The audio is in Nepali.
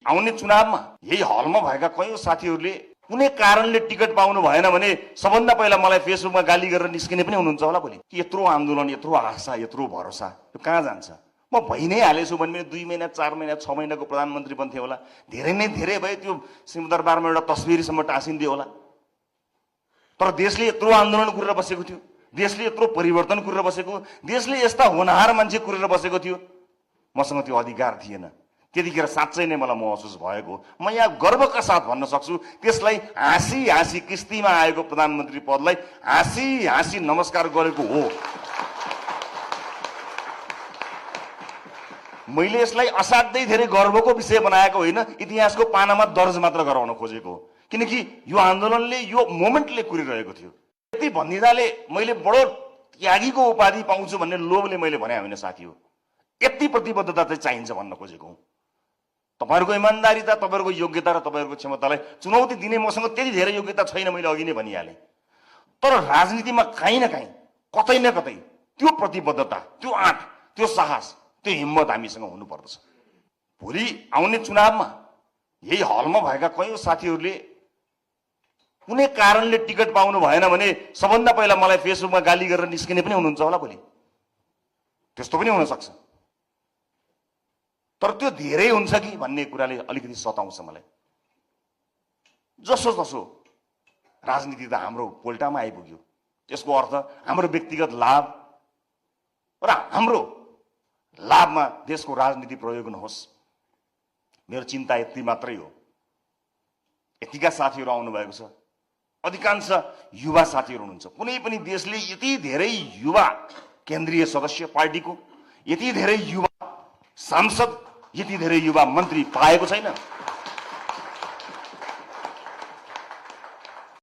आउने चुनावमा यही हलमा भएका कयौं साथीहरूले कुनै कारणले टिकट पाउनु भएन भने सबभन्दा पहिला मलाई फेसबुकमा गाली गरेर निस्किने पनि हुनुहुन्छ होला भोलि। यत्रो आन्दोलन, यत्रो आशा, यत्रो भरोसा यो कहाँ जान्छ? म भइ नै हालेछु भने 2 महिना 4 महिना 6 महिनाको प्रधानमन्त्री बन्थे होला। धेरै नै धेरै भए त्यो सिंहदरबारमा एउटा तस्बिरसम्म टाँसिन्दियो होला। तर देशले यत्रो आन्दोलन गरेर बसेको थियो, देशले यत्रो परिवर्तन गरेर बसेको, देशले यस्ता होनहार मान्छे गरेर बसेको थियो। मसँग त्यो अधिकार थिएन। त्यतिखेर साँच्चै नै मलाई महसुस भएको, म यहाँ गर्वका साथ भन्न सक्छु, त्यसलाई हाँसी हाँसी किस्तीमा आएको प्रधानमन्त्री पदलाई हाँसी हाँसी नमस्कार गरेको हो। मैले यसलाई असाध्यै धेरै गर्वको विषय बनाएको होइन, इतिहासको पानामा दर्ज मात्र गराउन खोजेको हो। किनकि यो आन्दोलनले, यो मोमेन्टले कुरिरहेको थियो। यति भन्दिदाले मैले बडो त्यागीको उपाधि पाउँछु भन्ने लोभले मैले भने होइन साथी हो। यति प्रतिबद्धता चाहिँ चाहिन्छ भन्न खोजेको हुँ। तपाईहरुको इमानदारीता, तपाईहरुको योग्यता र तपाईहरुको क्षमतालाई चुनौती दिने मसँग त्यति धेरै योग्यता छैन, मैले अघि नै भनिहालेँ। तर राजनीतिमा कहीँ न कहीँ, कतै न कतै त्यो प्रतिबद्धता, त्यो आँट, त्यो साहस, त्यो हिम्मत हामीसँग हुनुपर्दछ। भोलि आउने चुनावमा यही हलमा भएका कयौं साथीहरूले कुनै कारणले टिकट पाउनु भएन भने सबभन्दा पहिला मलाई फेसबुकमा गाली गरेर निस्किने पनि हुनुहुन्छ होला भोलि। त्यस्तो पनि हुन सक्छ। तर त्यो धेरै हुन्छ कि भन्ने कुराले अलिकति सताउँछ मलाई। जसो जसो राजनीति त हाम्रो पोल्टामा आइपुग्यो, त्यसको अर्थ हाम्रो व्यक्तिगत लाभ र हाम्रो लाभमा देशको राजनीति प्रयोग नहोस्। मेरो चिन्ता यति मात्रै हो। यतिका साथीहरू आउनु भएको छ, अधिकांश युवा साथीहरू हुनुहुन्छ। कुनै पनि देशले यति धेरै युवा केन्द्रीय सदस्य पार्टीको, यति धेरै युवा सांसद, यति धेरै युवा मन्त्री पाएको छैन।